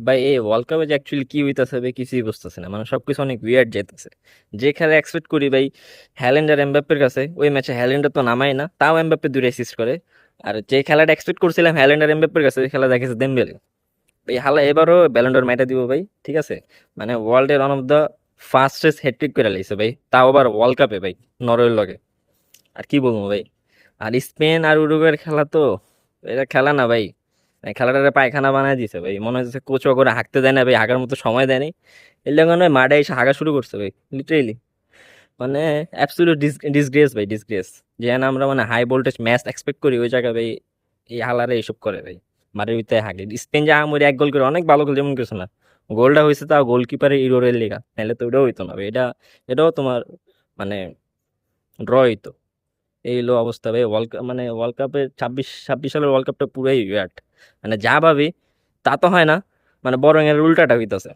ভাই এই ওয়ার্ল্ড কাপে যে অ্যাকচুয়ালি কি হইতাছে ভাই কিছুই বুঝতেছে না, মানে সবকিছু অনেক উইয়ার্ড যাইতেছে। যে খেলা এক্সপেক্ট করি ভাই হ্যালেন্ড আর এমবাপ্পের কাছে, ওই ম্যাচে হ্যালেন্ডার তো নামাই না, তাও এমবাপ্পে দুটো অ্যাসিস্ট করে। আর যে খেলাটা এক্সপেক্ট করছিলাম হ্যালেন্ড আর এমবাপ্পের কাছে, ওই খেলা দেখেছে দেমবেলে। এই হালা এবারও ব্যালন্ডর মাইটা দিব ভাই, ঠিক আছে। মানে ওয়ার্ল্ডের one of the fastest hat trick করে লাইছে ভাই, তাও আবার ওয়ার্ল্ড কাপে ভাই, নরওয়ের লগে। আর কি বলবো ভাই। আর স্পেন আর উরুগুয়ের খেলা তো, এটা খেলা না ভাই, এই খেলাটারে পায়খানা বানায় দিছে ভাই, মনে হচ্ছে কোচ করে হাঁকতে দেয় না ভাই, হাঁকার মতো সময় দেয় নাই। এর লাগে মনে হয় মাঠে এসে হাঁকা শুরু করছে ভাই, লিটারেলি। মানে অ্যাবসলিউট ডিসগ্রেস ভাই, ডিসগ্রেস। যেন আমরা মানে হাই ভোল্টেজ ম্যাচ এক্সপেক্ট করি, ওই জায়গায় ভাই এই হালারে এইসব করে ভাই, মাঠের ভিতরে হাঁকে। স্পেন যে আহামরি এক গোল করে, অনেক ভালো গোল যেমন কিছু না, গোলটা হয়েছে তাও গোলকিপারের ইরোরের লিগা, নাহলে তো ওটাও হইতো না ভাই। এটাও তোমার মানে ড্র হইতো। এই হলো অবস্থা ভাই ওয়ার্ল্ড কাপ, মানে ওয়ার্ল্ড কাপের 26 সালের ওয়ার্ল্ড কাপটা পুরাই ওয়ার্ড। মানে যা ভাবি তা তো হয় না, মানে বরং এর উল্টাটা হইতাছে।